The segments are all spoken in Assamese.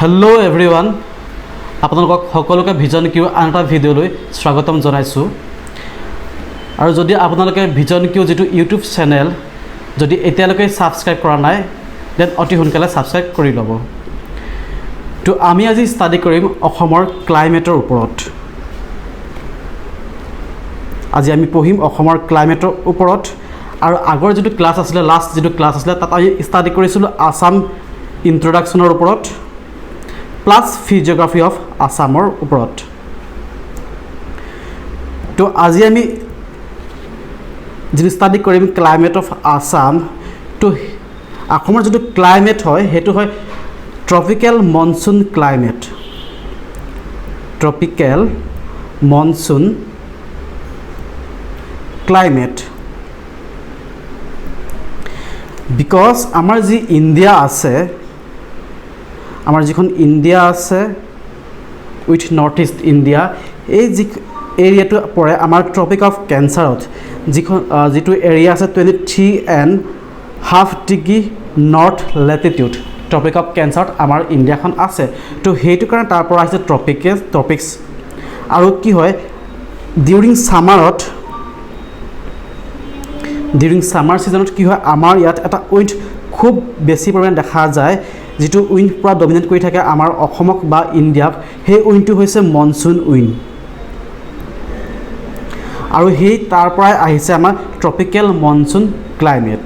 হেল্ল' এভৰিৱান আপোনালোকক সকলোকে ভিজন কিউ আন এটা ভিডিঅ'লৈ স্বাগতম জনাইছোঁ আৰু যদি আপোনালোকে ভিজন কিউ যেটো ইউটিউব চেনেল যদি এতিয়ালৈকে সাবস্ক্ৰাইব কৰা নাই দেন অতি সোনকালে সাবস্ক্ৰাইব কৰি ল'ব তো আমি আজি ষ্টাডি কৰিম অসমৰ ক্লাইমেটৰ ওপৰত আজি আমি পঢ়িম অসমৰ ক্লাইমেটৰ ওপৰত আৰু আগৰ যেটো ক্লাছ আছিল লাষ্ট যেটো ক্লাছ আছিল তাত আমি ষ্টাডি কৰিছিলোঁ আসাম ইন্ট্ৰোডাকচনৰ ওপৰত প্লাস ফিজিওগ্ৰাফি অফ আসামৰ ওপৰত তো আজি আমি যেটো ষ্টাডি কৰিম ক্লাইমেট অফ আসাম তো অসমৰ যেটো ক্লাইমেট হয় হেতু হয় tropical monsoon climate tropical monsoon climate because আমাৰ যি ইণ্ডিয়া আছে আমাৰ যিখন ইণ্ডিয়া আছে উইথ নৰ্থ ইষ্ট ইণ্ডিয়া এই যি এৰিয়াটো পৰে আমাৰ ট্ৰপিক অফ কেঞ্চাৰত যিটো এৰিয়া আছে 23.5 degree north latitude tropic of কেঞ্চাৰত আমাৰ ইণ্ডিয়াখন আছে তো সেইটো কাৰণে তাৰ পৰা আহিছে ট্ৰপিক্স আৰু কি হয় ডিউৰিং সামাৰ সিজনত কি হয় আমাৰ ইয়াত এটা উইণ্ড খুব বেছি পৰিমাণে দেখা যায় যেটো উইণ্ড পুৰা ডমিনেট কৰি থাকে আমাৰ অসমক বা ইণ্ডিয়াক সেই উইণ্ডটো হৈছে মনসুন উইণ্ড আৰু সেই তাৰ পৰাই আহিছে আমাৰ ট্ৰপিক্যাল মনসুন ক্লাইমেট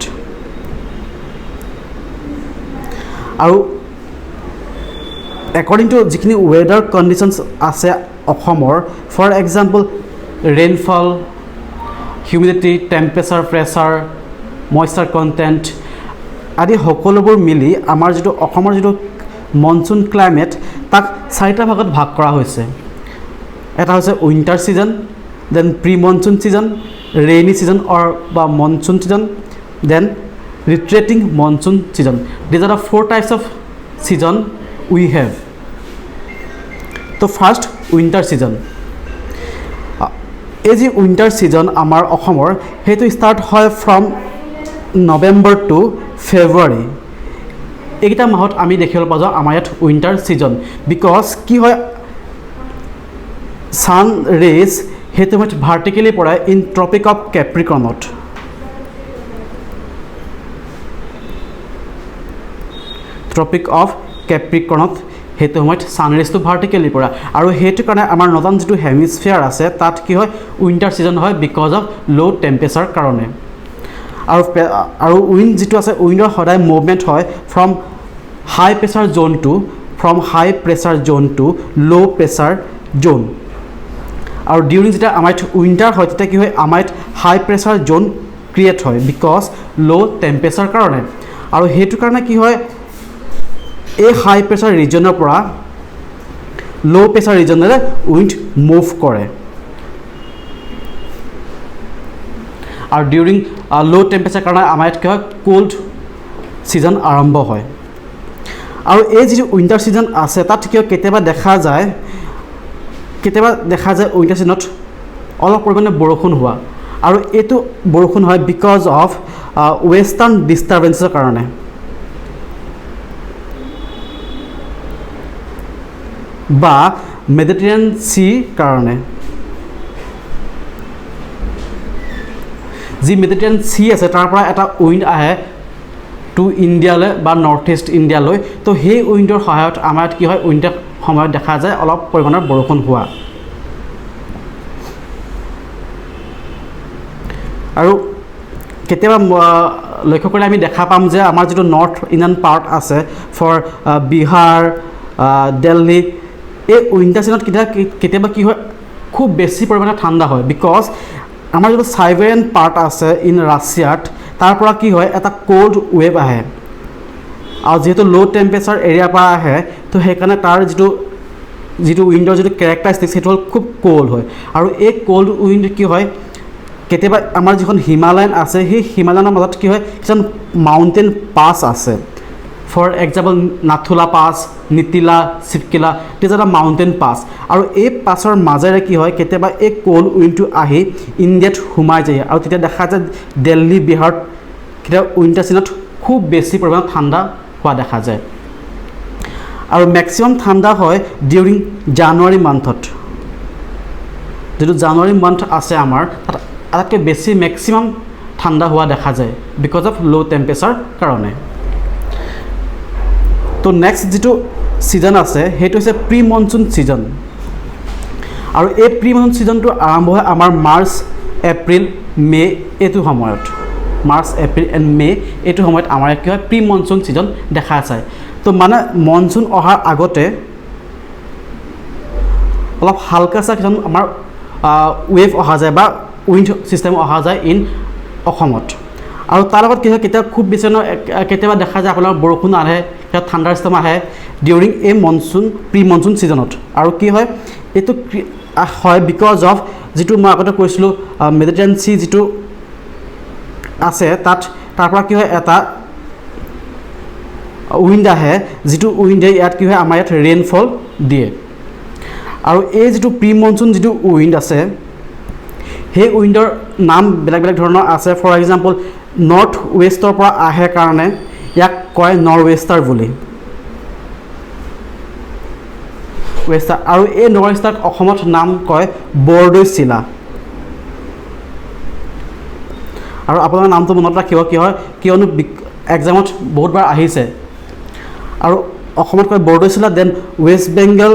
আৰু একৰ্ডিং টু যিখিনি ওয়েদাৰ কণ্ডিশ্যনছ আছে অসমৰ for example rainfall humidity temperature pressure moisture content আদি সকলোবোৰ মিলি আমাৰ যেটো অসমৰ যেটো মনসুন ক্লাইমেট তাক চাৰিটা ভাগত ভাগ কৰা হৈছে এটা হৈছে উইন্টাৰ সিজন দেন প্ৰি মনসুন সিজন ৰেইনি সিজন অৰ বা মনসুন সিজন দেন ৰিট্ৰেটিং মনসুন সিজন these are the four types off season we have তো ফাৰ্ষ্ট উইন্টাৰ সিজন এই যে উইন্টাৰ সিজন আমাৰ অসমৰ হেতু স্টাৰ্ট হয় ফ্ৰম নৱেম্বৰ টু ফেব্ৰুৱাৰী এইটা মাহত আমি দেখিবলৈ পাওঁ আমাৰ ইয়াত উইন্টাৰ সিজন বিকজ কি হয় সান ৰেজ হেতু সময়ত ভাৰ্টিকেলি পৰে ইন ট্ৰপিক অফ কেপ্ৰিকৰ্নত হেতু সময়ত সান ৰেজটো ভাৰ্টিকেলি পৰে আৰু হেতু কাৰণে আমাৰ নৰ্দাৰ্ণ যেটো হেমিস্ফিয়াৰ আছে তাত কি হয় উইন্টাৰ সিজন হয় বিকজ অফ লো টেম্পাৰেচাৰ কাৰণে আৰু উইণ্ড যেটো আছে উইণ্ডৰ সদায় মুভমেণ্ট হয় from high pressure zone to low pressure zone আৰু ডিউৰিং যেতিয়া আমাৰ উইণ্টাৰ হয় তেতিয়া কি হয় আমাৰ হাই প্ৰেছাৰ জোন ক্ৰিয়েট হয় বিকজ লো টেম্পাৰেচাৰ কাৰণে আৰু সেইটো কাৰণে কি হয় এই হাই প্ৰেছাৰ ৰিজনৰ পৰা লো প্ৰেছাৰ ৰিজনলৈ উইণ্ড মুভ কৰে আৰু ডিউৰিং লো টেম্পাৰেচাৰ কাৰণে আমাৰ ইয়াত কি হয় কোল্ড সিজন আৰম্ভ হয় আৰু এই যিটো উইণ্টাৰ সিজন আছে তাত কি হয় কেতিয়াবা দেখা যায় উইণ্টাৰ সিজনত অলপ পৰিমাণে বৰষুণ হোৱা আৰু এইটো বৰষুণ হয় বিকজ অফ ৱেষ্টাৰ্ণ ডিষ্টাৰবেন্সৰ কাৰণে বা মেডিটেৰিয়ান সি কাৰণে যি মেডিটেৰিয়ান সি আছে তাৰ পৰা এটা উইণ্ড আহে টু ইণ্ডিয়ালৈ বা নৰ্থ ইষ্ট ইণ্ডিয়ালৈ তো সেই উইণ্ডৰ সহায়ত আমাৰ ইয়াত কি হয় উইণ্টাৰ সময়ত দেখা যায় অলপ পৰিমাণৰ বৰষুণ হোৱা আৰু কেতিয়াবা লক্ষ্য কৰিলে আমি দেখা পাম যে আমাৰ যেটো নৰ্থ ইণ্ডিয়ান পাৰ্ট আছে ফৰ বিহাৰ দিল্লী এই উইণ্টাৰ সিজনত কেতিয়াবা কি হয় খুব বেছি পৰিমাণে ঠাণ্ডা হয় বিকজ আমাৰ যেটো সাইবেৰিয়ান পাৰ্ট আছে ইন ৰাছিয়াত তাৰ পৰা কি হয় এটা কোল্ড ৱেভ আহে আৰু যেহেতু লো টেম্পাৰেচাৰ এৰিয়াৰ পৰা আহে তো সেইকাৰণে তাৰ যেটো উইণ্ডৰ যেটো কেৰেক্টাৰিষ্টিক্স সেইটো হ'ল খুব কোল্ড হয় আৰু এই কোল্ড উইণ্ড কি হয় কেতিয়াবা আমাৰ যিখন হিমালয়ান আছে সেই হিমালয়ানৰ মাজত কি হয় কিছুমান মাউণ্টেইন পাছ আছে for example Nathula pass Nitila Shipkila these are the mountain pass আৰু এই পাছৰ মাজেৰে কি হয় কেতিয়াবা এই কোল্ড উইণ্ডটো আহি ইণ্ডিয়াত সোমাই যায় আৰু তেতিয়া দেখা যায় দিল্লী বিহাৰত কেতিয়াবা উইণ্টাৰ সিজনত খুব বেছি পৰিমাণত ঠাণ্ডা হোৱা দেখা যায় আৰু মেক্সিমাম ঠাণ্ডা হয় ডিউৰিং জানুৱাৰী মান্থত যেটো জানুৱাৰী মান্থ আছে আমাৰ তাত আটাইতকৈ বেছি মেক্সিমাম ঠাণ্ডা হোৱা দেখা যায় বিকজ অফ লো টেম্পাৰেচাৰ কাৰণে তো নেক্সট যেটো সিজন আছে হেতু হৈছে প্ৰি মনসুন সিজন আৰু এই প্ৰি মনসুন সিজনটো আৰম্ভ হয় আমাৰ মাৰ্চ এপ্ৰিল মে এটো সময়ত মাৰ্চ এপ্ৰিল এণ্ড মে এটো সময়ত আমাৰ কি হয় প্ৰি মনসুন সিজন দেখা যায় তো মানে মনসুন অহাৰ আগতে অলপ হালকাসা কিছু আমাৰ ৱেভ অহা যায় বা উইণ্ড সিস্টেম অহা যায় ইন অসমত আৰু তাৰ লগত কি হয় কেতিয়া খুব বেছি কেতিয়াবা দেখা যায় আপোনাৰ বৰষুণ আহে কেতিয়া ঠাণ্ডাৰ ষ্টেম আহে ডিউৰিং এ মনসুন প্ৰি মনসুন সিজনত আৰু কি হয় এইটো হয় বিকজ অফ যেটো মই আগতে কৈছিলোঁ মেডিটেৰেনিয়ান সি যেটো আছে তাত তাৰ পৰা কি হয় এটা উইণ্ড আহে যেটো উইণ্ডে ইয়াত কি হয় আমাৰ ইয়াত ৰেইনফল দিয়ে আৰু এই যেটো প্ৰি মনসুন যেটো উইণ্ড আছে সেই উইণ্ডৰ নাম বেলেগ বেলেগ ধৰণৰ আছে ফৰ এক্সাম্পল নৰ্থ ৱেষ্টৰ পৰা আহে কাৰণে ইয়াক কয় নৰৱেষ্টাৰ বুলি ৱেষ্টাৰ আৰু এই নৰৱেষ্টাৰ অসমত নাম কয় বৰদৈচিলা আৰু আপোনাৰ নামটো মনত ৰাখিব কি হয় কিয়নো এক্সামত বহুতবাৰ আহিছে আৰু অসমত কয় বৰদৈচিলা দেন ৱেষ্ট বেংগল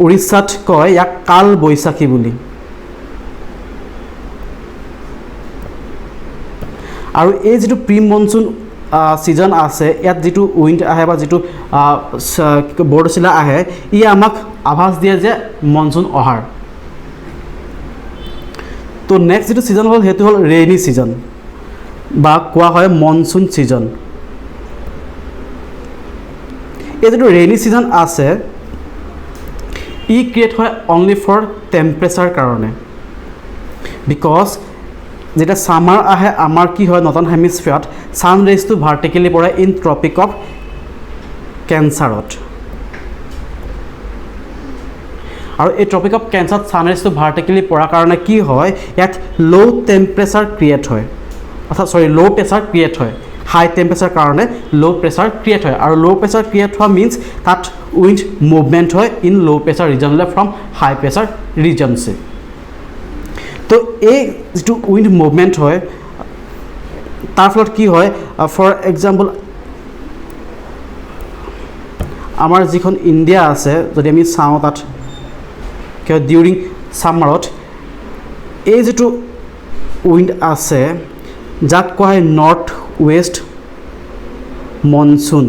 উৰিষ্যাত কয় ইয়াক কাল বৈশাখী বুলি আৰু এই যেটো প্ৰি মনসুন সিজন আছে ইয়াত যেটো উইণ্ড আহে বা যেটো বৰদৈচিলা আহে ই আমাক আভাস দিয়ে যে মনসুন অহাৰ তো নেক্সট যেটো সিজন হ'ল হেতু হ'ল ৰেইনি সিজন বা কোৱা হয় মনসুন সিজন এই যেটো ৰেইনি সিজন আছে ই ক্ৰিয়েট হয় অনলি ফৰ টেম্পাৰেচাৰ কাৰণে বিকজ যেটা সামাৰ আহে আমাৰ কি হয় নৰ্থন হেমিস্ফিয়াৰত সান ৰেজটো ভাৰ্টিকেলি পৰে ইন ট্ৰপিক অফ কেঞ্চাৰত আৰু এই ট্ৰপিক অফ কেঞ্চাৰত সান ৰেজটো ভাৰ্টিকেলি পৰাৰ কাৰণে কি হয় ইয়াত লো টেম্পাৰেচাৰ ক্ৰিয়েট হয় অৰ্থাৎ লো প্ৰেছাৰ ক্ৰিয়েট হয় হাই টেম্পাৰেচাৰ কাৰণে লো প্ৰেছাৰ ক্ৰিয়েট হয় আৰু লো প্ৰেছাৰ ক্ৰিয়েট হোৱা মিন্স তাত উইণ্ড মুভমেণ্ট হয় ইন লো প্ৰেছাৰ ৰিজনলৈ ফ্ৰম হাই প্ৰেছাৰ ৰিজনছে তো এই যেটো উইণ্ড মুভমেণ্ট হয় তাৰ ফলত কি হয় ফৰ এক্সাম্পল আমাৰ যিখন ইণ্ডিয়া আছে যদি আমি চাওঁ তাত কি হয় ডিউৰিং ছামাৰত এই যেটো উইণ্ড আছে যাক কোৱা হয় নৰ্থ ৱেষ্ট মনসুন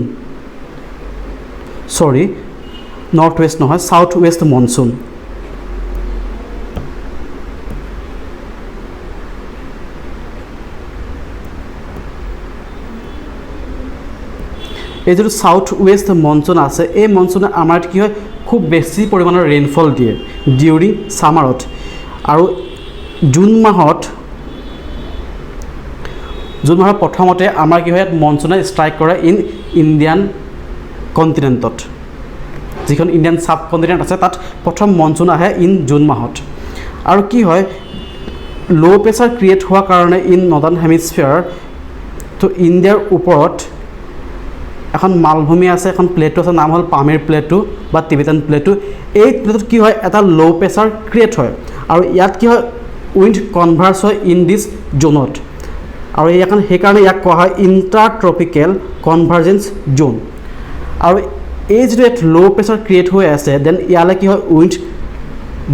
সৰি নৰ্থ ৱেষ্ট নহয় সাউথ ৱেষ্ট মনসুন এই যেটো সাউথ ৱেষ্ট মনসুন আছে এই মনসুনে আমাৰ কি হয় খুব বেছি পৰিমাণৰ ৰেইনফল দিয়ে ডিউৰিং ছামাৰত আৰু জুন মাহৰ প্ৰথমতে আমাৰ কি হয় মনসুনে ষ্ট্ৰাইক কৰে ইন ইণ্ডিয়ান কণ্টিনেণ্টত যিখন ইণ্ডিয়ান সাব কণ্টিনেণ্ট আছে তাত প্ৰথম মনসুন আহে ইন জুন মাহত আৰু কি হয় লো প্ৰেছাৰ ক্ৰিয়েট হোৱা কাৰণে ইন নৰ্থন হেমিস্ফিয়াৰ তো ইণ্ডিয়াৰ ওপৰত এখন মালভূমি আছে এখন প্লেটো আছে নাম হ'ল পামিৰ প্লেটো বা টিবেটান প্লেটো এই প্লেটোত কি হয় এটা লো প্ৰেছাৰ ক্ৰিয়েট হয় আৰু ইয়াত কি হয় উইণ্ড কনভাৰ্স হয় ইন দিছ জোনত আৰু সেইকাৰণে ইয়াক কোৱা হয় ইণ্টাৰ ট্ৰপিকেল কনভাৰ্জেঞ্চ জোন আৰু এই যেটো ইয়াত লো প্ৰেছাৰ ক্ৰিয়েট হৈ আছে দেন ইয়ালৈ কি হয় উইণ্ড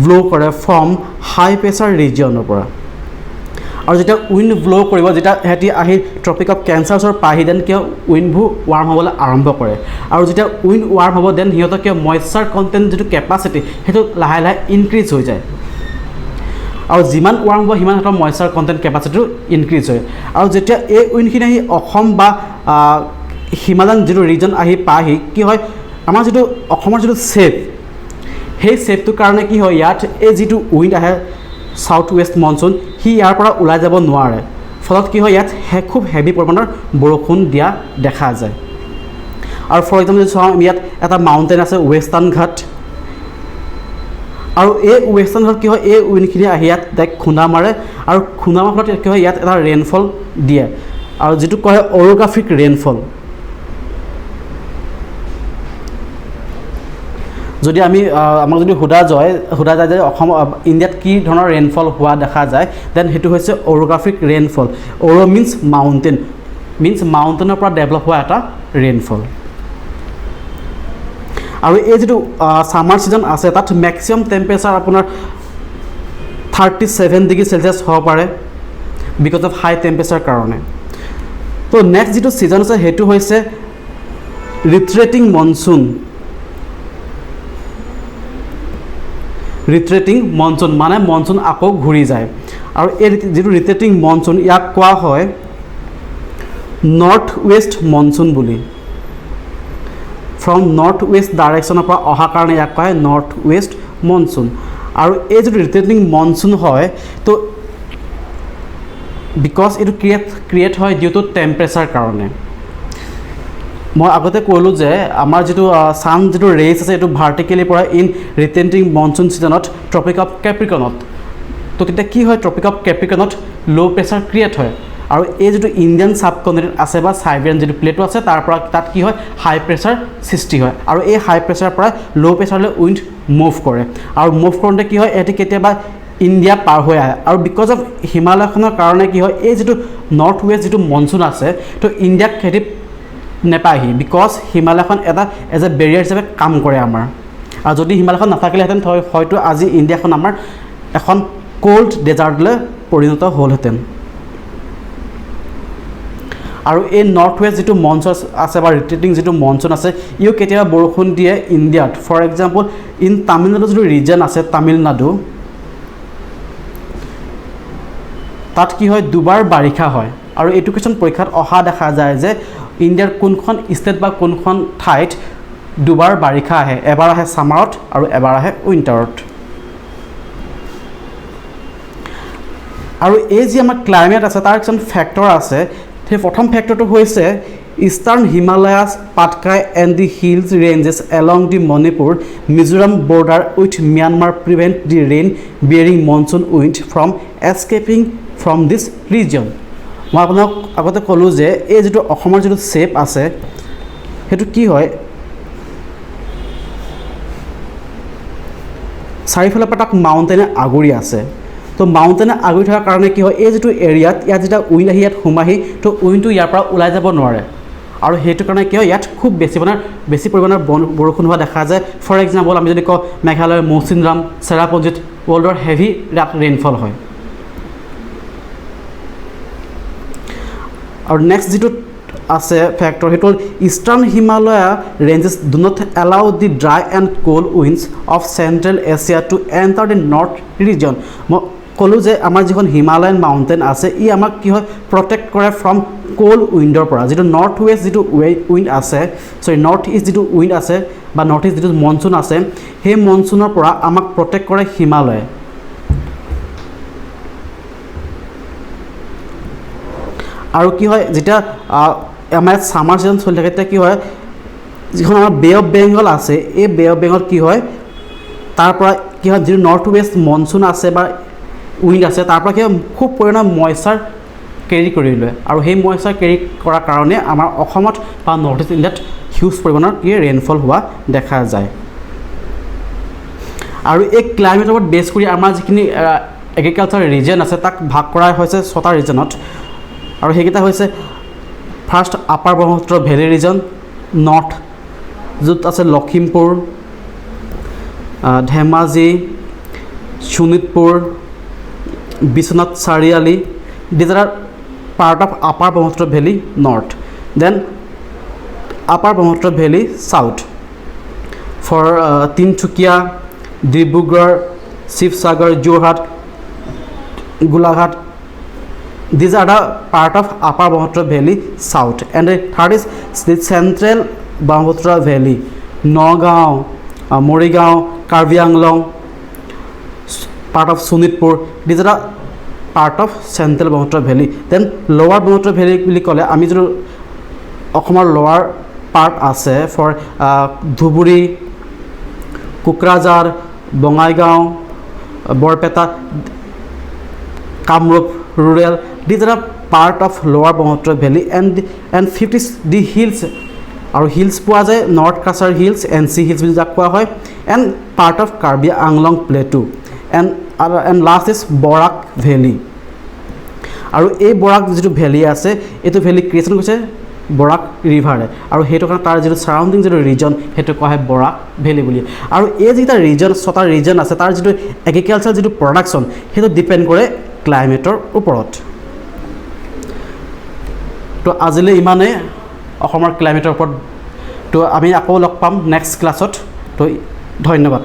ব্ল' কৰে ফ্ৰম হাই প্ৰেছাৰ ৰিজিয়নৰ পৰা আৰু যেতিয়া উইণ্ড ব্ল' কৰিব যেতিয়া সিহঁতি আহি ট্ৰপিক অফ কেঞ্চাৰৰ পাহি দেন কিয় উইণ্ডবোৰ ৱাৰ্ম হ'বলৈ আৰম্ভ কৰে আৰু যেতিয়া উইণ্ড ৱাৰ্ম হ'ব দেন সিহঁতৰ কিয় মইশ্চাৰ কণ্টেণ্ট যিটো কেপাচিটি সেইটো লাহে লাহে ইনক্ৰিজ হৈ যায় আৰু যিমান ৱাৰ্ম হ'ব সিমান সিহঁতৰ মইশ্চাৰ কণ্টেণ্ট কেপাচিটিটো ইনক্ৰিজ হয় আৰু যেতিয়া এই উইণ্ডখিনি আহি অসম বা হিমালয়ান যিটো ৰিজন আহি পাহি কি হয় আমাৰ যিটো অসমৰ যিটো ছেপ সেই ছেপটোৰ কাৰণে কি হয় ইয়াত এই যিটো উইণ্ড আহে সাউথ ৱেষ্ট মনসুন সি ইয়াৰ পৰা ওলাই যাব নোৱাৰে ফলত কি হয় ইয়াত খুব হেভি পৰিমাণৰ বৰষুণ দিয়া দেখা যায় আৰু ফৰ এক্সাম্পল যদি চাওঁ ইয়াত এটা মাউণ্টেইন আছে ৱেষ্টাৰ্ণ ঘাট আৰু এই ৱেষ্টাৰ্ণ ঘাট কি হয় এই উইণ্ডখিনি আহি ইয়াত ডাইৰেক্ট খুন্দা মাৰে আৰু খুন্দা মাৰাৰ ফলত কি হয় ইয়াত এটা ৰেইনফল দিয়ে আৰু যিটো কয় অৰগ্ৰাফিক ৰেইনফল যদি আমি আমাক যদি সোধা যায় যে অসম ইণ্ডিয়াত কি ধৰণৰ ৰেইনফল হোৱা দেখা যায়, দেন সেইটো হৈছে অৰ'গ্ৰাফিক ৰেইনফল। অৰ' মিনছ মাউণ্টেইন, মিনছ মাউণ্টেইনৰ পৰা ডেভেলপ হোৱা এটা ৰেইনফল। আৰু এই যিটো ছামাৰ ছিজন আছে তাত মেক্সিমাম টেম্পাৰেচাৰ আপোনাৰ 37 ডিগ্ৰী চেলচিয়াছ হ'ব পাৰে বিকজ অফ হাই টেম্পাৰেচাৰ কাৰণে। তো নেক্সট যিটো ছিজন আছে সেইটো হৈছে ৰিট্ৰেটিং মনচুন। ৰিট্ৰেটিং মনচুন মানে মনচুন আকৌ ঘূৰি যায়। আৰু এই যিটো ৰিট্ৰেটিং মনচুন ইয়াক কোৱা হয় নৰ্থ ৱেষ্ট মনচুন বুলি। ফ্ৰম নৰ্থ ৱেষ্ট ডাইৰেকশ্যনৰ পৰা অহা কাৰণে ইয়াক কোৱা হয় নৰ্থ ৱেষ্ট মনচুন। আৰু এই যিটো ৰিট্ৰেটিং মনচুন হয় তো বিকজ এইটো ক্ৰিয়েট হয় ডিউ টু টেম্পাৰেচাৰ কাৰণে। মই আগতে ক'লোঁ যে আমাৰ যিটো ছান যিটো ৰেইজ আছে এইটো ভাৰ্টিকেলি পৰা ইন ৰিটেণ্টিং মনচুন ছিজনত ট্ৰপিক অফ কেপ্ৰিকনত। তো তেতিয়া কি হয়, ট্ৰপিক অফ কেপ্ৰিকনত ল' প্ৰেছাৰ ক্ৰিয়েট হয়। আৰু এই যিটো ইণ্ডিয়ান ছাবকণ্টিনেণ্ট আছে বা চাইবেৰিয়ান যিটো প্লেটো আছে তাৰ পৰা তাত কি হয় হাই প্ৰেছাৰ সৃষ্টি হয়। আৰু এই হাই প্ৰেছাৰৰ পৰা ল' প্ৰেছাৰলৈ উইণ্ড মুভ কৰে। আৰু মুভ কৰোঁতে কি হয় এটি কেতিয়াবা ইণ্ডিয়া পাৰ হৈ আহে। আৰু বিকজ অফ হিমালয়খনৰ কাৰণে কি হয় এই যিটো নৰ্থ ৱেষ্ট যিটো মনচুন আছে তো ইণ্ডিয়াক সিহঁতি নেপায়হি বিকজ হিমালয়খন এটা এজ এ বেৰিয়াৰ হিচাপে কাম কৰে আমাৰ। আৰু যদি হিমালয়খন নাথাকিলেহেঁতেন হয়তো আজি ইণ্ডিয়াখন আমাৰ এখন কোল্ড ডেজাৰ্টলৈ পৰিণত হ'লহেঁতেন। আৰু এই নৰ্থ ৱেষ্ট যিটো মনচুন আছে বা ৰিট্ৰেটিং যিটো মনচুন আছে ইও কেতিয়াবা বৰষুণ দিয়ে ইণ্ডিয়াত। ফৰ এক্সাম্পল ইন তামিলনাডু যিটো ৰিজন আছে তামিলনাডু, তাত কি হয় দুবাৰ বাৰিষা হয়। আৰু এইটো কুৱেশ্যন পৰীক্ষাত অহা দেখা যায় যে ইণ্ডিয়াৰ কোনখন ষ্টেট বা কোনখন ঠাইত দুবাৰ বাৰিষা আহে, এবাৰ আহে ছামাৰত আৰু এবাৰ আহে উইণ্টাৰত। আৰু এই যি আমাৰ ক্লাইমেট আছে তাৰ কিছুমান ফেক্টৰ আছে। সেই প্ৰথম ফেক্টৰটো হৈছে eastern Himalayas Patkai and the hills ranges along the Manipur Mizoram border with Myanmar prevent the rain bearing monsoon wind from escaping from this region. মই আপোনাক আগতে ক'লোঁ যে এই যিটো অসমৰ যিটো শ্বেপ আছে সেইটো কি হয় চাৰিওফালৰ পৰা তাক মাউণ্টেনে আগুৰি আছে। তো মাউণ্টেনে আগুৰি থকাৰ কাৰণে কি হয় এই যিটো এৰিয়াত ইয়াত যেতিয়া উইণ্ড আহি ইয়াত সোমাহি তো উইণ্ডটো ইয়াৰ পৰা ওলাই যাব নোৱাৰে। আৰু সেইটো কাৰণে কি হয় ইয়াত খুব বেছি পৰিমাণৰ বৰষুণ হোৱা দেখা যায়। ফৰ এক্সাম্পল আমি যদি কওঁ মেঘালয়ৰ মৌচিনৰাম চেৰাপুঞ্জীত ৱৰ্ল্ডৰ হেভি ৰেইনফল হয়। আৰু নেক্সট যিটো আছে ফেক্টৰ সেইটো হ'ল eastern Himalaya ranges do not allow the dry and cold winds of central Asia to enter the north region. মই ক'লোঁ যে আমাৰ যিখন হিমালয়ান মাউণ্টেইন আছে ই আমাক কি হয় প্ৰটেক্ট কৰে ফ্ৰম কোল্ড উইণ্ডৰ পৰা। যিটো নৰ্থ ৱেষ্ট যিটো উইণ্ড আছে নৰ্থ ইষ্ট যিটো উইণ্ড আছে বা নৰ্থ ইষ্ট যিটো মনচুন আছে সেই মনচুনৰ পৰা আমাক প্ৰটেক্ট কৰে হিমালয়ে। আৰু কি হয় যেতিয়া আমাৰ ইয়াত ছামাৰ ছিজন চলি থাকে তেতিয়া কি হয় যিখন আমাৰ বে অফ বেংগল আছে এই বে অফ বেংগল কি হয় তাৰ পৰা কি হয় যিটো নৰ্থ ৱেষ্ট মনচুন আছে বা উইণ্ড আছে তাৰ পৰা কি হয় খুব পৰিমাণৰ মইশ্চাৰ কেৰি কৰি লয়। আৰু সেই মইশ্চাৰ কেৰি কৰাৰ কাৰণে আমাৰ অসমত বা নৰ্থ ইষ্ট ইণ্ডিয়াত হিউজ পৰিমাণৰ কি ৰেইনফল হোৱা দেখা যায়। আৰু এই ক্লাইমেটৰ ওপৰত বেছ কৰি আমাৰ যিখিনি এগ্ৰিকালচাৰ ৰিজন আছে তাক ভাগ কৰা হৈছে 6টা ৰিজনত। আৰু সেইকেইটা হৈছে first upper Brahmaputra valley region, north য'ত আছে Lakhimpur, Dhemaji, Sonitpur, Biswanath Chariali, these are part of upper Brahmaputra valley north. Then upper Brahmaputra valley south for Tinsukia, Dibrugarh, Sivasagar, Jorhat, Golaghat, these are the part of upper Brahmaputra valley south. And the third is the central Brahmaputra valley, Nagaon, Morigaon, Karbi Anglong, part of Sonitpur. These are the part of central Brahmaputra valley. Then lower Brahmaputra valley বুলি ক'লে আমি যিটো অসমৰ lower part আছে for Dhubri, Kokrajhar, Bongaigaon, Barpeta, Kamrup rural, these are part of lower Brahmaputra valley. And fifth is the hills আৰু হিলছ পোৱা যায় north Cachar hills NC hills বুলি যাক কোৱা হয় and part of Karbi Anglong plateau and last is Barak valley আৰু এই বৰাক যিটো ভেলী আছে এইটো ভেলী ক্ৰিয়েশ্যন কৰিছে বৰাক ৰিভাৰে আৰু সেইটো কাৰণে তাৰ যিটো চাৰাউণ্ডিং যিটো ৰিজন সেইটো কোৱা হয় বৰাক ভেলী বুলি আৰু এই যিটা ৰিজন ছটা ৰিজন আছে তাৰ যিটো এগ্ৰিকালচাৰ যিটো প্ৰডাকশ্যন সেইটো ডিপেণ্ড কৰে ক্লাইমেটৰ ওপৰত তো আজিলৈ ইমানেই অসমৰ ক্লাইমেটৰ ওপৰত তো আমি আকৌ লগ পাম নেক্সট ক্লাছত তো ধন্যবাদ